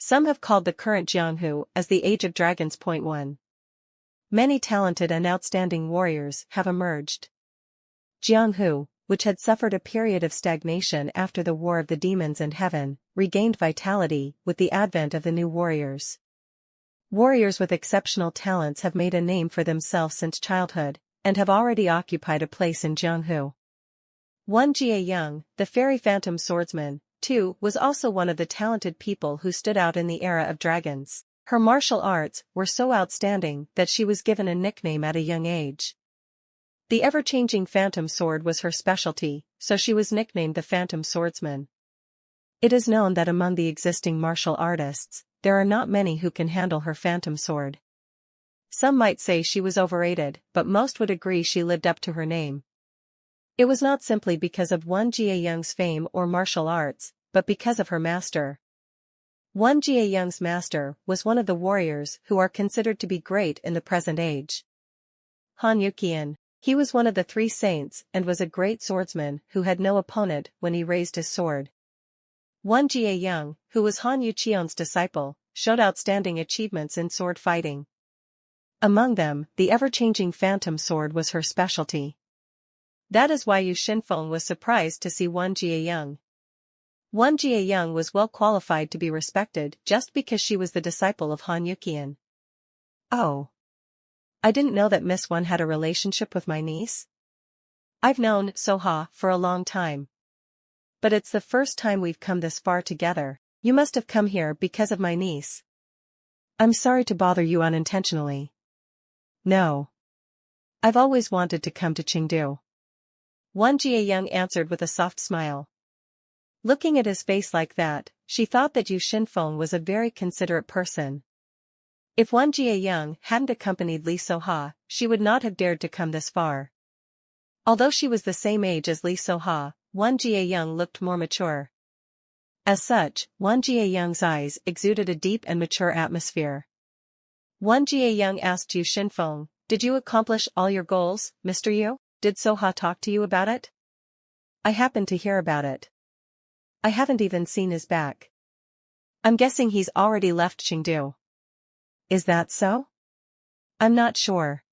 Some have called the current Jianghu as the Age of Dragons. 1. Many talented and outstanding warriors have emerged. Jianghu, which had suffered a period of stagnation after the War of the Demons and Heaven, regained vitality with the advent of the new warriors. Warriors with exceptional talents have made a name for themselves since childhood, and have already occupied a place in Jianghu. Jie Young, the fairy phantom swordsman, too, was also one of the talented people who stood out in the era of dragons. Her martial arts were so outstanding that she was given a nickname at a young age. The ever-changing phantom sword was her specialty, so she was nicknamed the Phantom Swordsman. It is known that among the existing martial artists, there are not many who can handle her phantom sword. Some might say she was overrated, but most would agree she lived up to her name. It was not simply because of Jie Young's fame or martial arts, but because of her master. Jie Young's master was one of the warriors who are considered to be great in the present age. Han Yuqian. He was one of the 3 saints and was a great swordsman who had no opponent when he raised his sword. Jie Young, who was Han Yuqian's disciple, showed outstanding achievements in sword fighting. Among them, the ever-changing phantom sword was her specialty. That is why Yu Xinfeng was surprised to see Jie Young. Jie Young was well qualified to be respected just because she was the disciple of Han Yuqian. Oh. I didn't know that Miss One had a relationship with my niece. I've known Soha for a long time. But it's the first time we've come this far together. You must have come here because of my niece. I'm sorry to bother you unintentionally. No. I've always wanted to come to Chengdu. Jie Young answered with a soft smile. Looking at his face like that, she thought that Yu Xinfeng was a very considerate person. If Jie Young hadn't accompanied Li Soha, she would not have dared to come this far. Although she was the same age as Li Soha, Jie Young looked more mature. As such, Jie Young's eyes exuded a deep and mature atmosphere. Jie Young asked Yu Xinfeng, "Did you accomplish all your goals, Mr. Yu? Did Soha talk to you about it?" "I happened to hear about it. I haven't even seen his back. I'm guessing he's already left Chengdu." "Is that so?" "I'm not sure.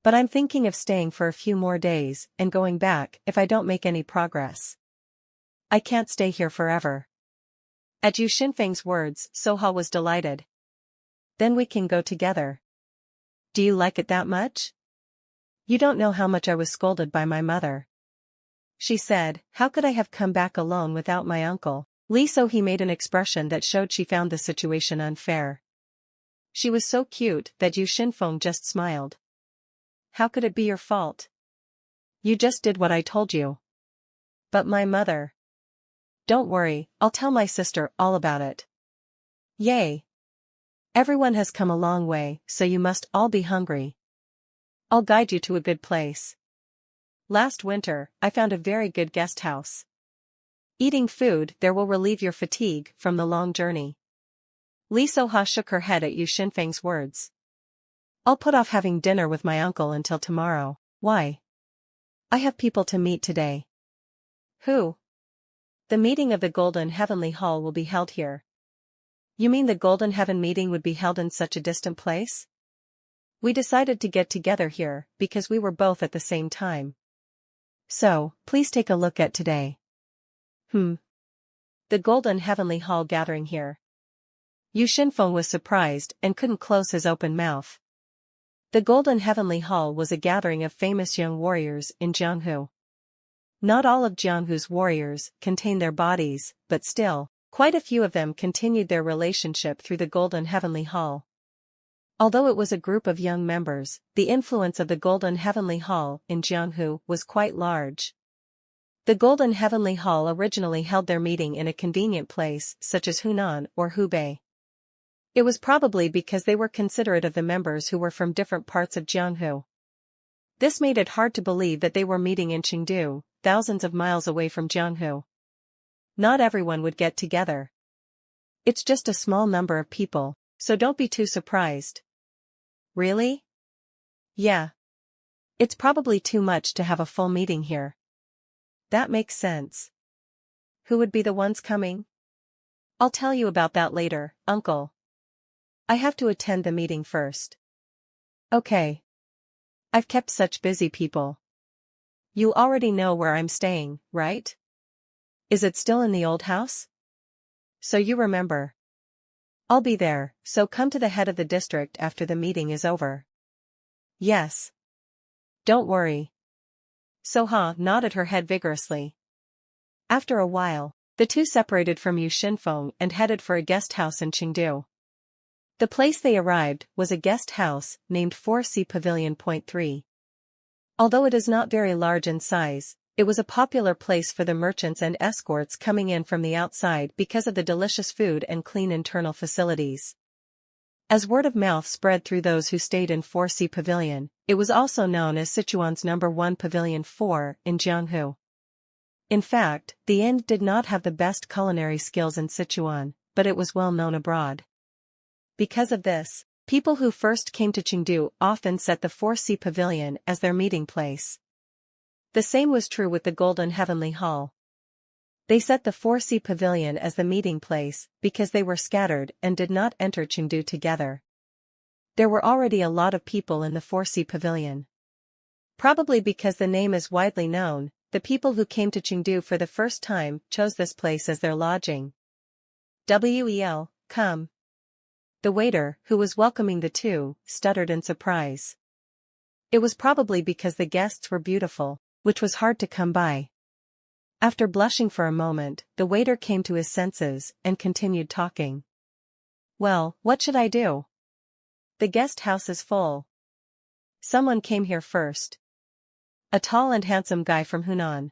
But I'm thinking of staying for a few more days and going back if I don't make any progress. I can't stay here forever." At Yu Xinfeng's words, Soha was delighted. "Then we can go together. Do you like it that much? You don't know how much I was scolded by my mother. She said, how could I have come back alone without my uncle?" Li So-hee made an expression that showed she found the situation unfair. She was so cute that Yu Xinfeng just smiled. "How could it be your fault? You just did what I told you." "But my mother—" "Don't worry, I'll tell my sister all about it." "Yay! Everyone has come a long way, so you must all be hungry. I'll guide you to a good place. Last winter, I found a very good guest house. Eating food there will relieve your fatigue from the long journey." Li Soha shook her head at Yu Xinfeng's words. "I'll put off having dinner with my uncle until tomorrow." "Why?" "I have people to meet today." "Who?" "The meeting of the Golden Heavenly Hall will be held here." "You mean the Golden Heaven meeting would be held in such a distant place?" "We decided to get together here because we were both at the same time. So, please take a look at today." The Golden Heavenly Hall gathering here." Yu Xinfeng was surprised and couldn't close his open mouth. The Golden Heavenly Hall was a gathering of famous young warriors in Jianghu. Not all of Jianghu's warriors contained their bodies, but still, quite a few of them continued their relationship through the Golden Heavenly Hall. Although it was a group of young members, the influence of the Golden Heavenly Hall in Jianghu was quite large. The Golden Heavenly Hall originally held their meeting in a convenient place such as Hunan or Hubei. It was probably because they were considerate of the members who were from different parts of Jianghu. This made it hard to believe that they were meeting in Chengdu, thousands of miles away from Jianghu. Not everyone would get together. It's just a small number of people, so don't be too surprised. Really? Yeah. It's probably too much to have a full meeting here. That makes sense. Who would be the ones coming? I'll tell you about that later, uncle. I have to attend the meeting first. Okay. I've kept such busy people. You already know where I'm staying, right? Is it still in the old house? So you remember. I'll be there, so come to the head of the district after the meeting is over. Yes. Don't worry. Soha nodded her head vigorously. After a while, the two separated from Yu Xinfeng and headed for a guest house in Chengdu. The place they arrived was a guest house named 4C Pavilion. 3. Although it is not very large in size, it was a popular place for the merchants and escorts coming in from the outside because of the delicious food and clean internal facilities. As word of mouth spread through those who stayed in 4C Pavilion, it was also known as Sichuan's No. 1 Pavilion 4 in Jianghu. In fact, the inn did not have the best culinary skills in Sichuan, but it was well known abroad. Because of this, people who first came to Chengdu often set the 4C Pavilion as their meeting place. The same was true with the Golden Heavenly Hall. They set the 4C Pavilion as the meeting place because they were scattered and did not enter Chengdu together. There were already a lot of people in the 4C Pavilion. Probably because the name is widely known, the people who came to Chengdu for the first time chose this place as their lodging. Well, come. The waiter, who was welcoming the two, stuttered in surprise. It was probably because the guests were beautiful, which was hard to come by. After blushing for a moment, the waiter came to his senses and continued talking. Well, what should I do? The guest house is full. Someone came here first. A tall and handsome guy from Hunan.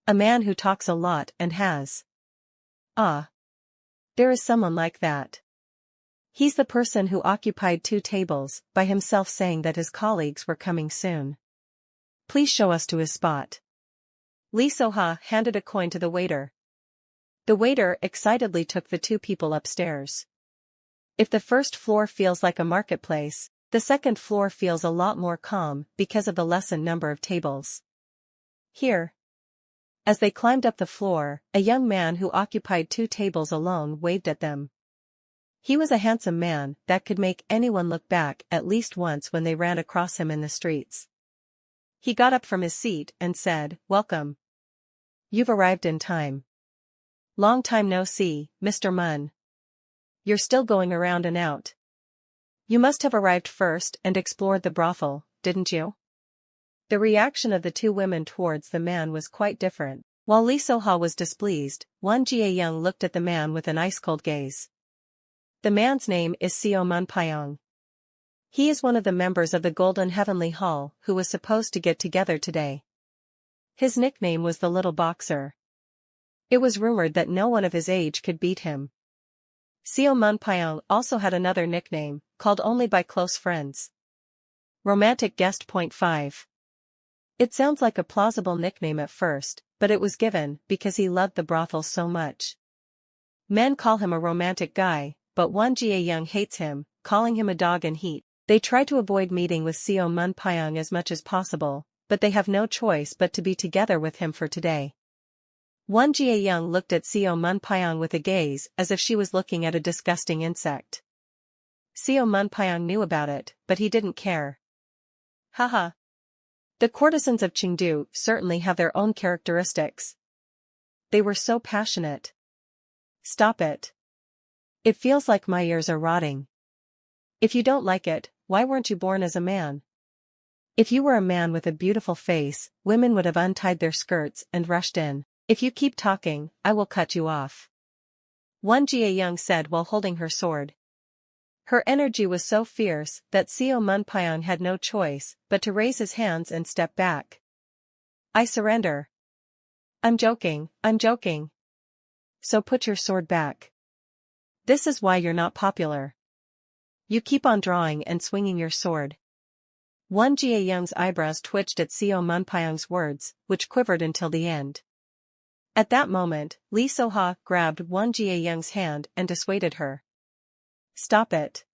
A man who talks a lot and has. Ah. There is someone like that. He's the person who occupied 2 tables, by himself saying that his colleagues were coming soon. Please show us to his spot. Li Soha handed a coin to the waiter. The waiter excitedly took the 2 people upstairs. If the first floor feels like a marketplace, the second floor feels a lot more calm because of the lessened number of tables. Here. As they climbed up the floor, a young man who occupied 2 tables alone waved at them. He was a handsome man that could make anyone look back at least once when they ran across him in the streets. He got up from his seat and said, "Welcome. You've arrived in time. Long time no see, Mr. Mun. You're still going around and out. You must have arrived first and explored the brothel, didn't you?" The reaction of the 2 women towards the man was quite different. While Li Soha was displeased, Wan Jiayang looked at the man with an ice-cold gaze. The man's name is Xiao Munpayong. He is one of the members of the Golden Heavenly Hall who was supposed to get together today. His nickname was the Little Boxer. It was rumored that no one of his age could beat him. Xiao Munpayong also had another nickname, called only by close friends. Romantic Guest. 5. It sounds like a plausible nickname at first, but it was given because he loved the brothel so much. Men call him a romantic guy, but Wan Jiayang hates him, calling him a dog in heat. They try to avoid meeting with Xiao Munpayong as much as possible, but they have no choice but to be together with him for today. Wan Jiayang looked at Xiao Munpayong with a gaze as if she was looking at a disgusting insect. Xiao Munpayong knew about it, but he didn't care. Haha. The courtesans of Chengdu certainly have their own characteristics. They were so passionate. Stop it. It feels like my ears are rotting. If you don't like it, why weren't you born as a man? If you were a man with a beautiful face, women would have untied their skirts and rushed in. If you keep talking, I will cut you off. Wan Jiayang said while holding her sword. Her energy was so fierce that Xiao Munpayong had no choice but to raise his hands and step back. I surrender. I'm joking. So put your sword back. This is why you're not popular. You keep on drawing and swinging your sword. Wan Jiayang's eyebrows twitched at Xiao Munpayong's words, which quivered until the end. At that moment, Li Soha grabbed Wan Jiayang's hand and dissuaded her. Stop it.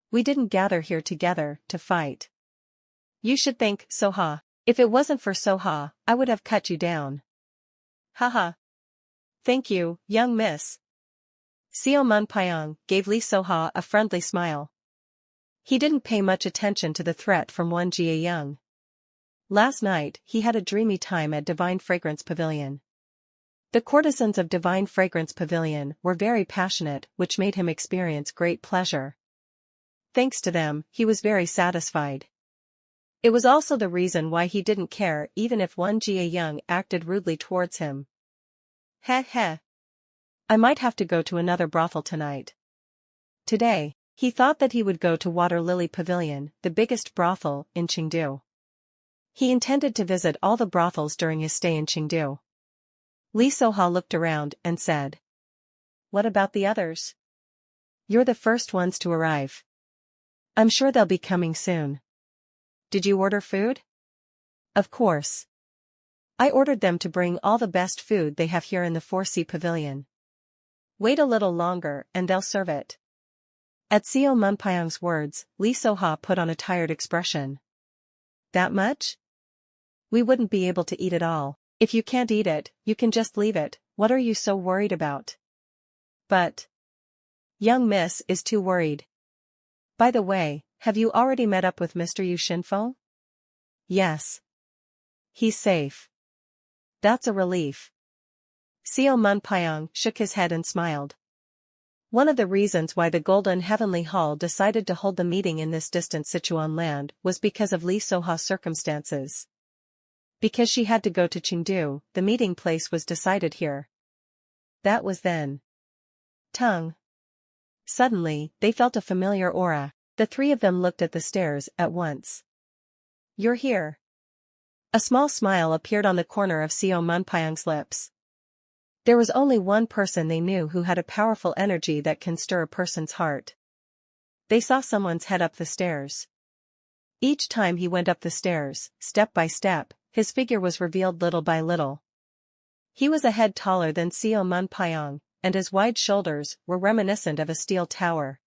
We didn't gather here together to fight. You should thank Soha. If it wasn't for Soha, I would have cut you down. Haha. Thank you, young miss. Xiao Munpyong gave Li Soha a friendly smile. He didn't pay much attention to the threat from Wan Jiayang. Last night, he had a dreamy time at Divine Fragrance Pavilion. The courtesans of Divine Fragrance Pavilion were very passionate, which made him experience great pleasure. Thanks to them, he was very satisfied. It was also the reason why he didn't care even if Wan Jiayang acted rudely towards him. Heh heh. I might have to go to another brothel tonight. Today, he thought that he would go to Water Lily Pavilion, the biggest brothel in Chengdu. He intended to visit all the brothels during his stay in Chengdu. Li Soha looked around and said, "What about the others? You're the first ones to arrive. I'm sure they'll be coming soon. Did you order food?" "Of course. I ordered them to bring all the best food they have here in the 4C Pavilion. Wait a little longer and they'll serve it." At Xiao Munpyong's words, Li Soha put on a tired expression. "That much? We wouldn't be able to eat it all. If you can't eat it, you can just leave it. What are you so worried about?" "But young miss is too worried. By the way, have you already met up with Mr. Yu Shinfo?" "Yes. He's safe." "That's a relief." Xiao Munpyong shook his head and smiled. One of the reasons why the Golden Heavenly Hall decided to hold the meeting in this distant Sichuan land was because of Li Soha's circumstances. Because she had to go to Chengdu, the meeting place was decided here. That was then. Tongue. Suddenly, they felt a familiar aura. The three of them looked at the stairs at once. "You're here." A small smile appeared on the corner of Xiao Munpyong's lips. There was only one person they knew who had a powerful energy that can stir a person's heart. They saw someone's head up the stairs. Each time he went up the stairs, step by step, his figure was revealed little by little. He was a head taller than Xiao Munpyong, and his wide shoulders were reminiscent of a steel tower.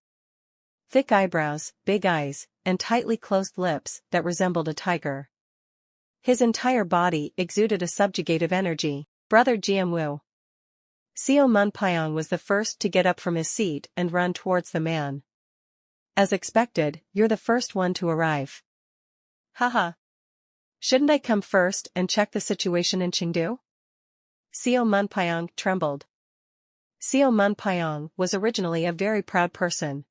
Thick eyebrows, big eyes, and tightly closed lips that resembled a tiger. His entire body exuded a subjugative energy. "Brother Jianwu." Xiao Munpyong was the first to get up from his seat and run towards the man. "As expected, you're the first one to arrive." "Haha. Shouldn't I come first and check the situation in Chengdu?" Xiao Munpyong trembled. Xiao Munpyong was originally a very proud person.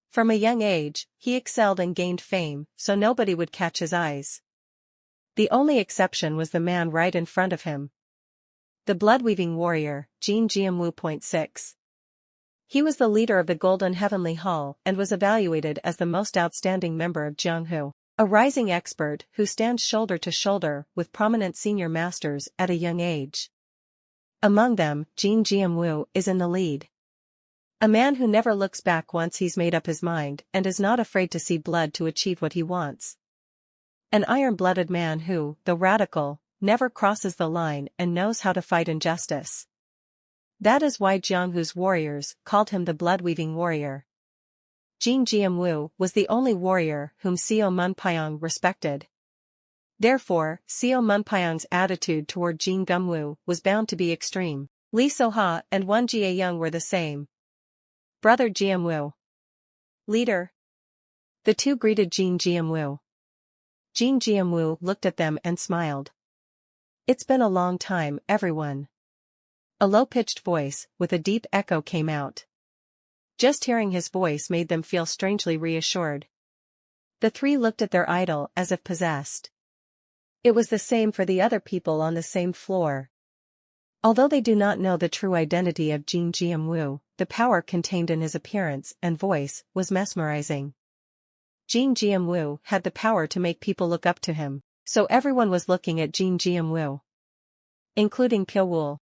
From a young age, he excelled and gained fame, so nobody would catch his eyes. The only exception was the man right in front of him. The blood-weaving warrior, Jin Jianwu.6. He was the leader of the Golden Heavenly Hall and was evaluated as the most outstanding member of Jianghu. A rising expert who stands shoulder to shoulder with prominent senior masters at a young age. Among them, Jin Jianwu is in the lead. A man who never looks back once he's made up his mind and is not afraid to see blood to achieve what he wants. An iron-blooded man who, though radical, never crosses the line and knows how to fight injustice. That is why Jianghu's warriors called him the blood-weaving warrior. Jin Jianwu was the only warrior whom Xiao Munpyong respected. Therefore, Xiao Munpyong's attitude toward Jin Gumwu was bound to be extreme. Li Soha and Wan Jiayang were the same. "Brother Jianwu." "Leader." The two greeted Jin Jianwu. Jin Jianwu looked at them and smiled. "It's been a long time, everyone." A low-pitched voice with a deep echo came out. Just hearing his voice made them feel strangely reassured. The three looked at their idol as if possessed. It was the same for the other people on the same floor. Although they do not know the true identity of Jin Jianwu, the power contained in his appearance and voice was mesmerizing. Jin Jianwu had the power to make people look up to him, so everyone was looking at Jin Jianwu. Including Piuwul.